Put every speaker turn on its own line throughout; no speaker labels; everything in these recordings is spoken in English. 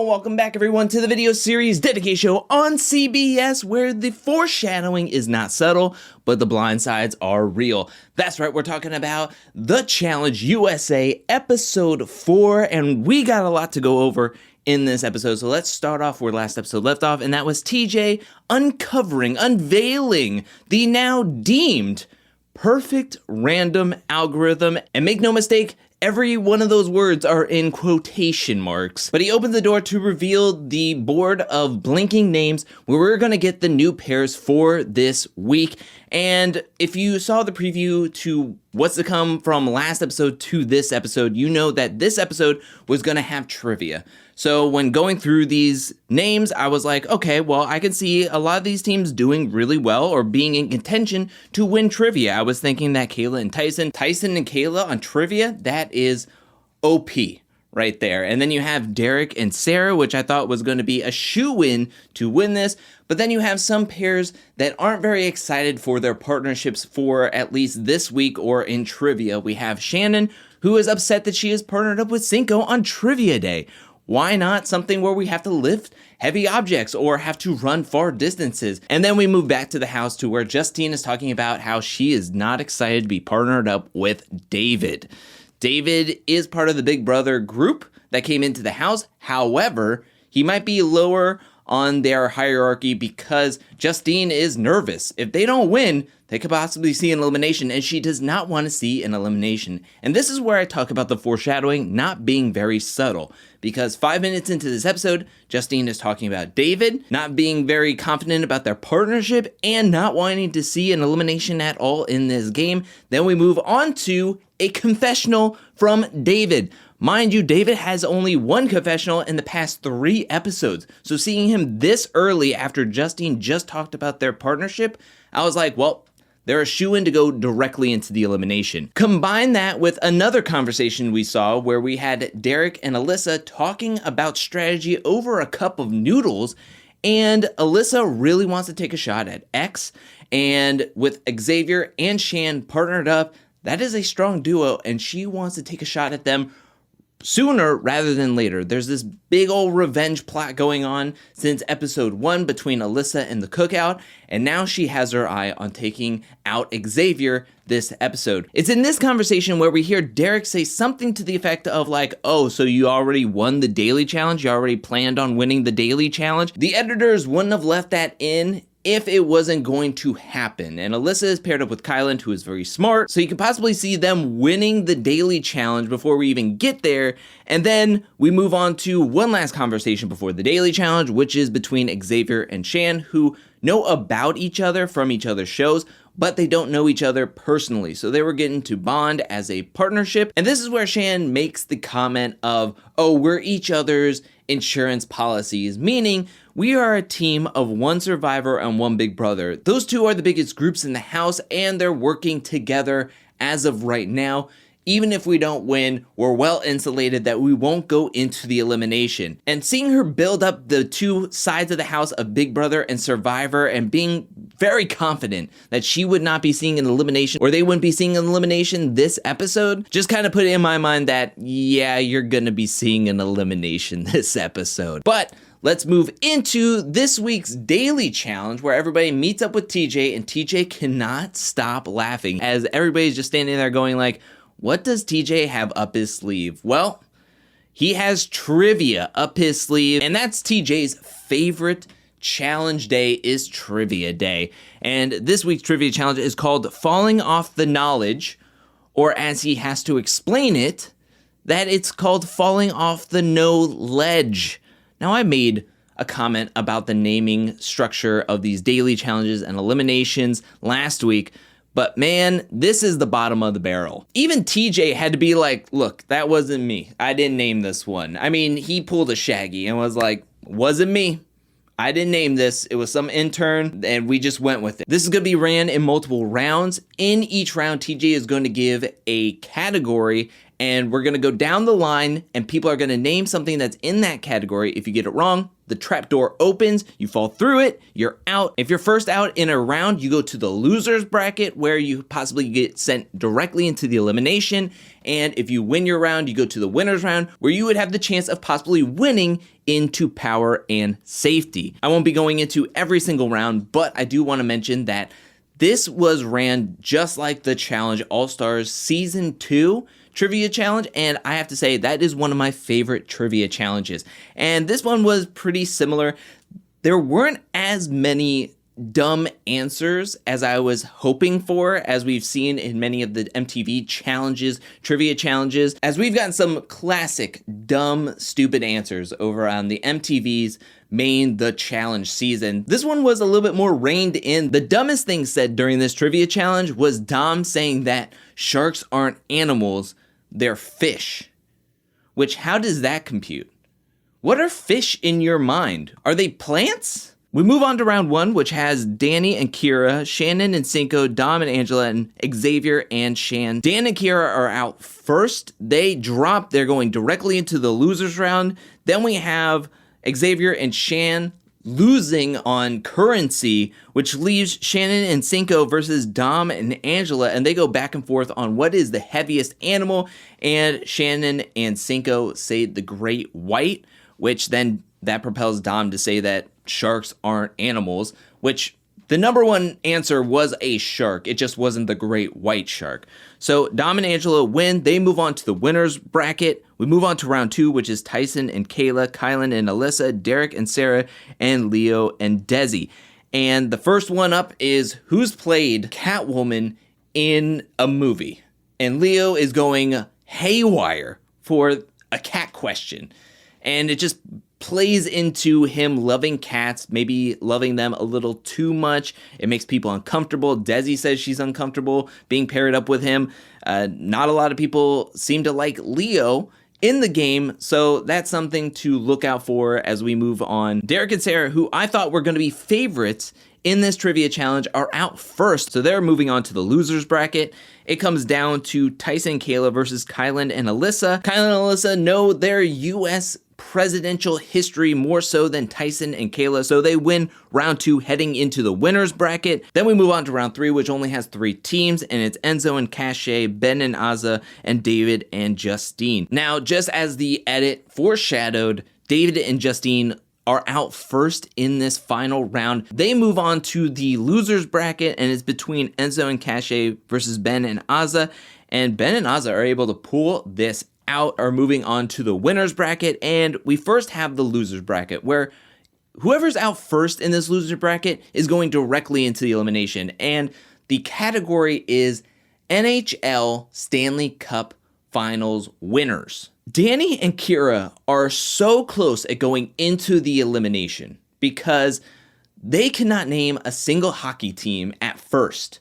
welcome back everyone to the video series dedicated show on CBS where the foreshadowing is not subtle, but the blind sides are real. That's right, we're talking about The Challenge USA episode 4, and we got a lot to go over in this episode. So let's start off where last episode left off, and that was TJ unveiling the now deemed perfect random algorithm. And make no mistake, every one of those words are in quotation marks. But he opened the door to reveal the board of blinking names where we're going to get the new pairs for this week. And if you saw the preview to what's to come from last episode to this episode, you know that this episode was going to have trivia. So when going through these names, I was like, okay, well, I can see a lot of these teams doing really well or being in contention to win trivia. I was thinking that Kayla and Tyson and Kayla on trivia, that is OP right there. And then you have Derek and Sarah, which I thought was going to be a shoo-in to win this. But then you have some pairs that aren't very excited for their partnerships for at least this week or in trivia. We have Shannon, who is upset that she is partnered up with Cinco on trivia day. Why not something where we have to lift heavy objects or have to run far distances? And then we move back to the house to where Justine is talking about how she is not excited to be partnered up with David. David is part of the Big Brother group that came into the house. However, he might be lower on their hierarchy because Justine is nervous. If they don't win, they could possibly see an elimination, and she does not want to see an elimination. And this is where I talk about the foreshadowing not being very subtle, because 5 minutes into this episode, Justine is talking about David not being very confident about their partnership and not wanting to see an elimination at all in this game. Then we move on to a confessional from David. Mind you, David has only one confessional in the past 3 episodes. So seeing him this early after Justine just talked about their partnership, I was like, well, they're a shoo-in to go directly into the elimination. Combine that with another conversation we saw where we had Derek and Alyssa talking about strategy over a cup of noodles, and Alyssa really wants to take a shot at X, and with Xavier and Shan partnered up, that is a strong duo, and she wants to take a shot at them sooner rather than later. There's this big old revenge plot going on since episode 1 between Alyssa and the cookout, and now she has her eye on taking out Xavier this episode. It's in this conversation where we hear Derek say something to the effect of like, oh, so you already won the daily challenge? You already planned on winning the daily challenge? The editors wouldn't have left that in if it wasn't going to happen. And Alyssa is paired up with Kyland, who is very smart, so you can possibly see them winning the daily challenge before we even get there. And then we move on to one last conversation before the daily challenge, which is between Xavier and Shan, who know about each other from each other's shows, but they don't know each other personally. So they were getting to bond as a partnership. And this is where Shan makes the comment of, oh, we're each other's insurance policies, meaning we are a team of one survivor and one big brother. Those two are the biggest groups in the house, and they're working together as of right now. Even if we don't win, we're well insulated that we won't go into the elimination. And seeing her build up the two sides of the house of Big Brother and Survivor and being very confident that she would not be seeing an elimination or they wouldn't be seeing an elimination this episode, just kind of put it in my mind that, yeah, you're gonna be seeing an elimination this episode. But let's move into this week's daily challenge where everybody meets up with TJ and TJ cannot stop laughing as everybody's just standing there going like, what does TJ have up his sleeve? Well, he has trivia up his sleeve, and that's TJ's favorite challenge day is trivia day. And this week's trivia challenge is called Falling Off the Knowledge, or as he has to explain it, that it's called Falling Off the No Ledge. Now, I made a comment about the naming structure of these daily challenges and eliminations last week, but man, this is the bottom of the barrel. Even TJ had to be like, look, that wasn't me. I didn't name this one. I mean, he pulled a Shaggy and was like, wasn't me. I didn't name this. It was some intern, and we just went with it. This is going to be ran in multiple rounds. In each round, TJ is going to give a category, and we're going to go down the line, and people are going to name something that's in that category. If you get it wrong, the trapdoor opens, you fall through it, you're out. If you're first out in a round, you go to the loser's bracket, where you possibly get sent directly into the elimination. And if you win your round, you go to the winner's round, where you would have the chance of possibly winning into power and safety. I won't be going into every single round, but I do want to mention that this was ran just like the Challenge All-Stars Season 2 trivia challenge, and I have to say that is one of my favorite trivia challenges. And this one was pretty similar. There weren't as many dumb answers as I was hoping for, as we've seen in many of the MTV challenges, trivia challenges, as we've gotten some classic dumb, stupid answers over on the MTV's main The Challenge season. This one was a little bit more reined in. The dumbest thing said during this trivia challenge was Dom saying that sharks aren't animals, they're fish. Which, how does that compute? What are fish in your mind? Are they plants? We move on to round 1, which has Danny and Kira, Shannon and Cinco, Dom and Angela, and Xavier and Shan. Dan and Kira are out first. They drop. They're going directly into the losers round. Then we have Xavier and Shan losing on currency, which leaves Shannon and Cinco versus Dom and Angela, and they go back and forth on what is the heaviest animal, and Shannon and Cinco say the great white, which then that propels Dom to say that sharks aren't animals, which the number one answer was a shark. It just wasn't the great white shark. So Dom and Angela win. They move on to the winner's bracket. We move on to round 2, which is Tyson and Kayla, Kyland and Alyssa, Derek and Sarah, and Leo and Desi. And the first one up is who's played Catwoman in a movie. And Leo is going haywire for a cat question. And it just plays into him loving cats, maybe loving them a little too much. It makes people uncomfortable. Desi says she's uncomfortable being paired up with him. Not a lot of people seem to like Leo in the game, so that's something to look out for as we move on. Derek and Sarah, who I thought were going to be favorites in this trivia challenge, are out first, so they're moving on to the losers bracket. It comes down to Tyson and Kayla versus Kyland and Alyssa. Kyland and Alyssa know their U.S. presidential history more so than Tyson and Kayla, so they win round 2, heading into the winners bracket. Then we move on to round 3, which only has 3 teams, and it's Enzo and Cache, Ben and Azza, and David and Justine. Now, just as the edit foreshadowed, David and Justine are out first in this final round. They move on to the losers bracket, and it's between Enzo and Cache versus Ben and Azza, and Ben and Azza are able to pull this out, are moving on to the winners bracket. And we first have the losers bracket, where whoever's out first in this loser bracket is going directly into the elimination, and the category is NHL Stanley Cup Finals winners. Danny and Kira are so close at going into the elimination because they cannot name a single hockey team at first.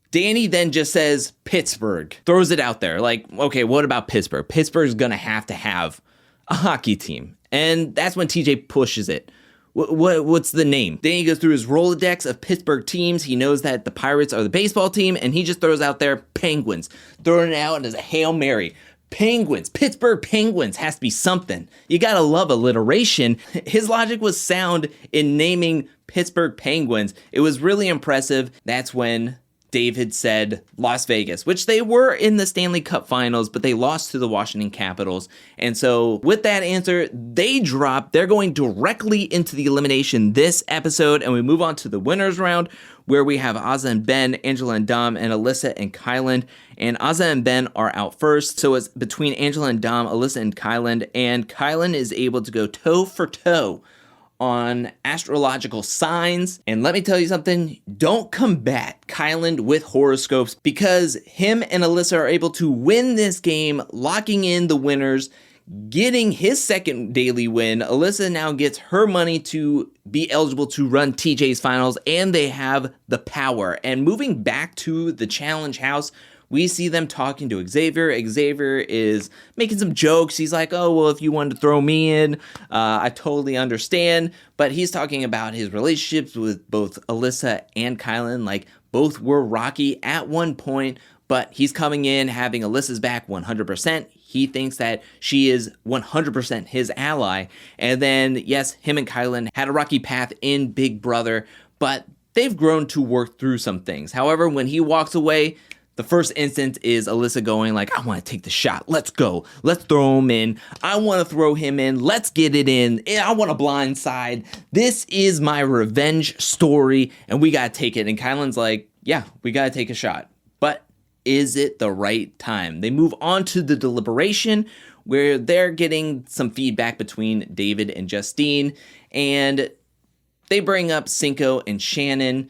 Danny then just says Pittsburgh, throws it out there. Like, okay, what about Pittsburgh? Pittsburgh's gonna have to have a hockey team. And that's when TJ pushes it. What's the name? Then he goes through his Rolodex of Pittsburgh teams. He knows that the Pirates are the baseball team, and he just throws out there Penguins, throwing it out as a Hail Mary. Penguins, Pittsburgh Penguins has to be something. You gotta love alliteration. His logic was sound in naming Pittsburgh Penguins. It was really impressive. That's when David said Las Vegas, which they were in the Stanley Cup Finals, but they lost to the Washington Capitals. And so with that answer, they drop. They're going directly into the elimination this episode, and we move on to the winners round, where we have Azza and Ben, Angela and Dom, and Alyssa and Kyland. And Azza and Ben are out first, so it's between Angela and Dom, Alyssa and Kyland is able to go toe for toe on astrological signs. And let me tell you something, don't combat Kyland with horoscopes, because him and Alyssa are able to win this game, locking in the winners, getting his second daily win. Alyssa now gets her money to be eligible to run TJ's finals, and they have the power. And moving back to the challenge house, we see them talking to Xavier. Xavier is making some jokes. He's like, oh, well, if you wanted to throw me in, I totally understand. But he's talking about his relationships with both Alyssa and Kyland. Like, both were rocky at one point, but he's coming in having Alyssa's back 100%. He thinks that she is 100% his ally. And then, yes, him and Kyland had a rocky path in Big Brother, but they've grown to work through some things. However, when he walks away, the first instance is Alyssa going like, I want to take the shot. Let's go. Let's throw him in. I want to throw him in. Let's get it in. I want a blindside. This is my revenge story, and we got to take it. And Kyland's like, yeah, we got to take a shot. But is it the right time? They move on to the deliberation where they're getting some feedback between David and Justine, and they bring up Cinco and Shannon.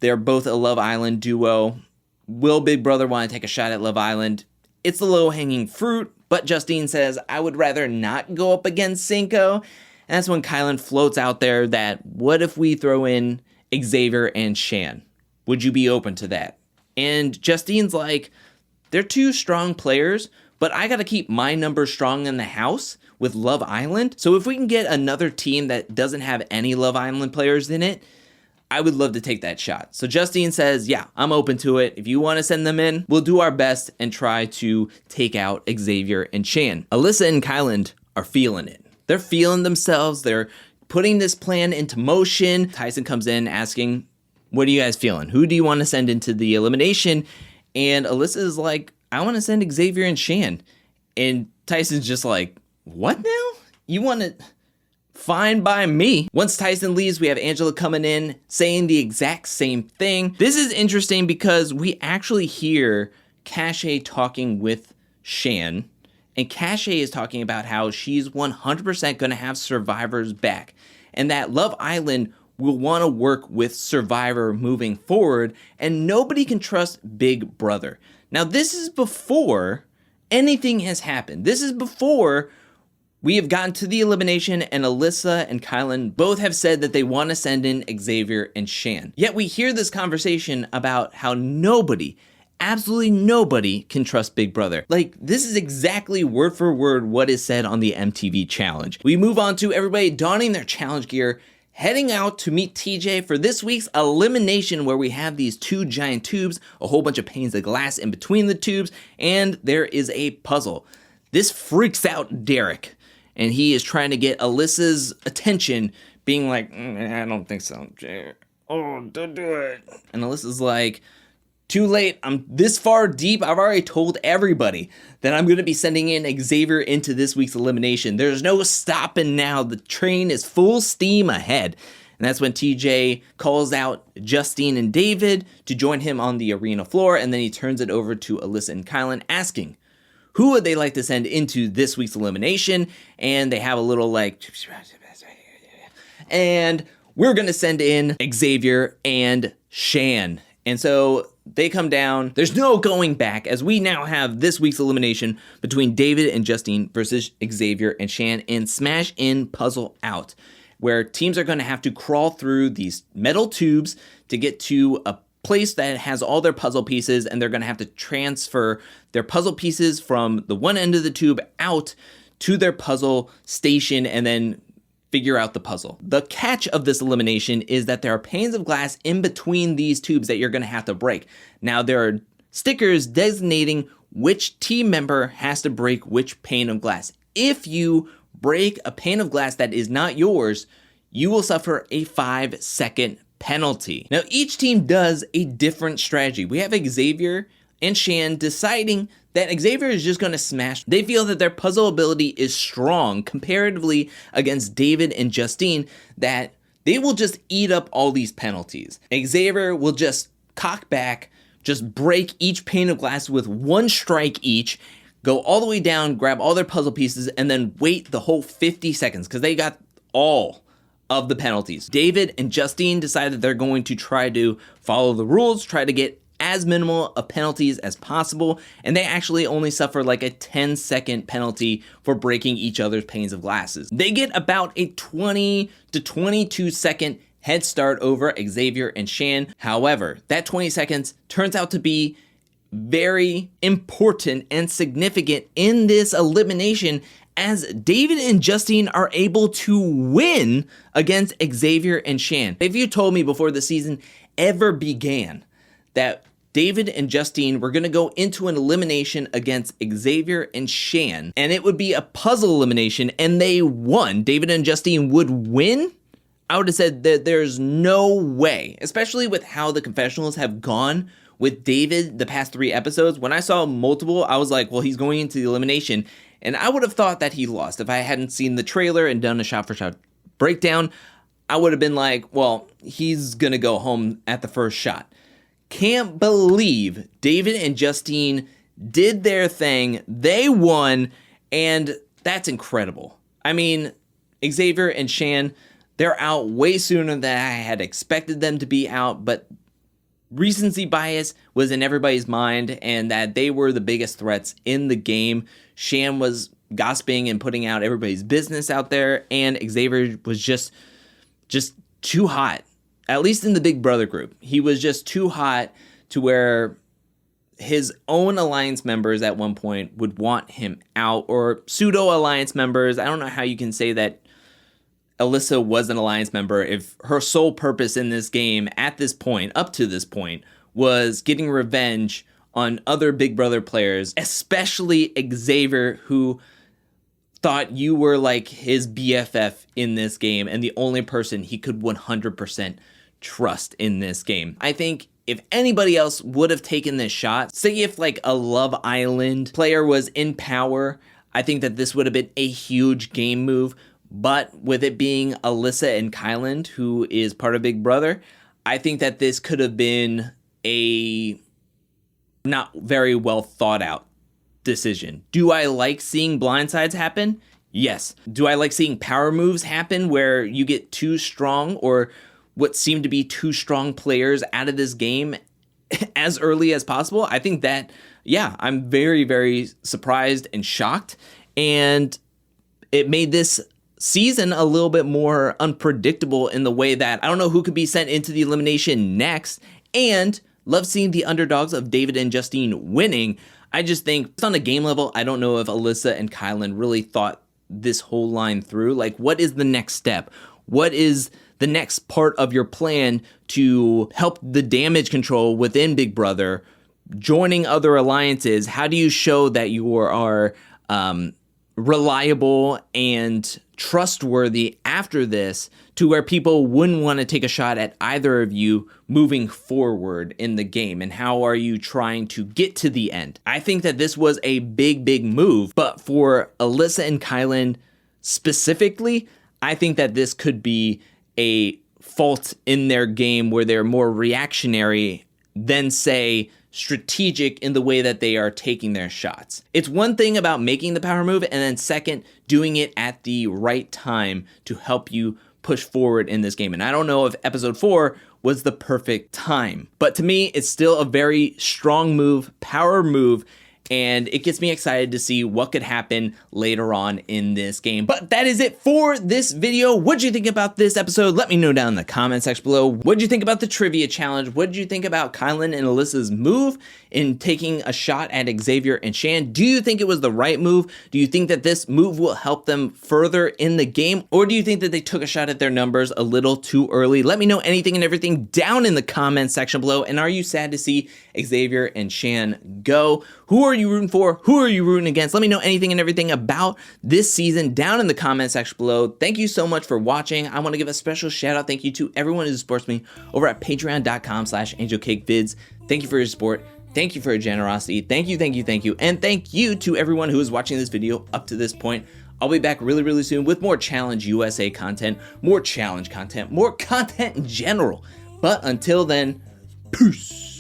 They're both a Love Island duo. Will Big Brother want to take a shot at Love Island? It's the low-hanging fruit, but Justine says, I would rather not go up against Cinco. And that's when Kyland floats out there that, what if we throw in Xavier and Shan? Would you be open to that? And Justine's like, they're two strong players, but I got to keep my number strong in the house with Love Island. So if we can get another team that doesn't have any Love Island players in it, I would love to take that shot. So Justine says, yeah, I'm open to it. If you want to send them in, we'll do our best and try to take out Xavier and Shan. Alyssa and Kyland are feeling it. They're feeling themselves. They're putting this plan into motion. Tyson comes in asking, what are you guys feeling? Who do you want to send into the elimination? And Alyssa is like, I want to send Xavier and Shan. And Tyson's just like, what now? You want to... Fine by me. Once Tyson leaves, we have Angela coming in saying the exact same thing. This is interesting because we actually hear Cache talking with Shan, and Cache is talking about how she's 100% going to have Survivor's back, and that Love Island will want to work with Survivor moving forward, and nobody can trust Big Brother. Now, this is before anything has happened. This is before we have gotten to the elimination, and Alyssa and Kyland both have said that they want to send in Xavier and Shan. Yet we hear this conversation about how nobody, absolutely nobody, can trust Big Brother. Like, this is exactly word for word what is said on the MTV challenge. We move on to everybody donning their challenge gear, heading out to meet TJ for this week's elimination, where we have these two giant tubes, a whole bunch of panes of glass in between the tubes, and there is a puzzle. This freaks out Derek, and he is trying to get Alyssa's attention, being like, I don't think so. Oh, don't do it. And Alyssa's like, too late. I'm this far deep. I've already told everybody that I'm going to be sending in Xavier into this week's elimination. There's no stopping now. The train is full steam ahead. And that's when TJ calls out Justine and David to join him on the arena floor. And then he turns it over to Alyssa and Kyland, asking, who would they like to send into this week's elimination? And they have a little like, and we're going to send in Xavier and Shan. And so they come down. There's no going back, as we now have this week's elimination between David and Justine versus Xavier and Shan in Smash In Puzzle Out, where teams are going to have to crawl through these metal tubes to get to a place that has all their puzzle pieces, and they're going to have to transfer their puzzle pieces from the one end of the tube out to their puzzle station and then figure out the puzzle. The catch of this elimination is that there are panes of glass in between these tubes that you're going to have to break. Now, there are stickers designating which team member has to break which pane of glass. If you break a pane of glass that is not yours, you will suffer a 5-second penalty. Now, each team does a different strategy. We have Xavier and Shan deciding that Xavier is just going to smash. They feel that their puzzle ability is strong comparatively against David and Justine, that they will just eat up all these penalties. Xavier will just cock back, just break each pane of glass with one strike each, go all the way down, grab all their puzzle pieces, and then wait the whole 50 seconds because they got all of the penalties. David and Justine decide that they're going to try to follow the rules, try to get as minimal of penalties as possible, and they actually only suffer like a 10-second penalty for breaking each other's panes of glasses. They get about a 20 to 22 second head start over Xavier and Shan. However, that 20 seconds turns out to be very important and significant in this elimination, as David and Justine are able to win against Xavier and Shan. If you told me before the season ever began that David and Justine were going to go into an elimination against Xavier and Shan, and it would be a puzzle elimination, and they won. David and Justine would win? I would have said that there's no way, especially with how the confessionals have gone with David the past 3 episodes. When I saw multiple, I was like, well, he's going into the elimination, and I would have thought that he lost. If I hadn't seen the trailer and done a shot-for-shot breakdown, I would have been like, well, he's going to go home at the first shot. Can't believe David and Justine did their thing. They won, and that's incredible. I mean, Xavier and Shan, they're out way sooner than I had expected them to be out, but recency bias was in everybody's mind, and that they were the biggest threats in the game. Shan was gossiping and putting out everybody's business out there, and Xavier was just too hot. At least in the Big Brother group, he was just too hot to where his own alliance members at one point would want him out, or pseudo alliance members. I don't know how you can say that Alyssa was an alliance member if her sole purpose in this game at this point, up to this point, was getting revenge on other Big Brother players, especially Xavier, who thought you were like his BFF in this game and the only person he could 100% trust in this game. I think if anybody else would have taken this shot, say if like a Love Island player was in power, I think that this would have been a huge game move. But with it being Alyssa and Kyland, who is part of Big Brother, I think that this could have been a not very well thought out decision. Do I like seeing blindsides happen? Yes. Do I like seeing power moves happen where you get 2 strong or what seem to be 2 strong players out of this game as early as possible? I think that, yeah, I'm very, very surprised and shocked. And it made this season a little bit more unpredictable in the way that I don't know who could be sent into the elimination next, and love seeing the underdogs of David and Justine winning. I just think on a game level, I don't know if Alyssa and Kyland really thought this whole line through. Like, what is the next step? What is the next part of your plan to help the damage control within Big Brother, joining other alliances? How do you show that you are reliable and trustworthy after this to where people wouldn't want to take a shot at either of you moving forward in the game? And how are you trying to get to the end? I think that this was a big move, but for Alyssa and Kyland specifically, I think that this could be a fault in their game where they're more reactionary than, say, strategic in the way that they are taking their shots. It's one thing about making the power move, and then second, doing it at the right time to help you push forward in this game. And I don't know if episode 4 was the perfect time, but to me, it's still a very strong move, power move, and it gets me excited to see what could happen later on in this game. But that is it for this video. What'd you think about this episode? Let me know down in the comment section below. What'd you think about the trivia challenge? What did you think about Kyland and Alyssa's move in taking a shot at Xavier and Shan? Do you think it was the right move? Do you think that this move will help them further in the game? Or do you think that they took a shot at their numbers a little too early? Let me know anything and everything down in the comment section below. And are you sad to see Xavier and Shan go? Who are you rooting for? Who are you rooting against? Let me know anything and everything about this season down in the comment section below. Thank you so much for watching. I want to give a special shout out. Thank you to everyone who supports me over at patreon.com/angelcakevids. Thank you for your support. Thank you for your generosity. Thank you. And thank you to everyone who is watching this video up to this point. I'll be back really soon with more Challenge USA content, more challenge content, more content in general. But until then, peace.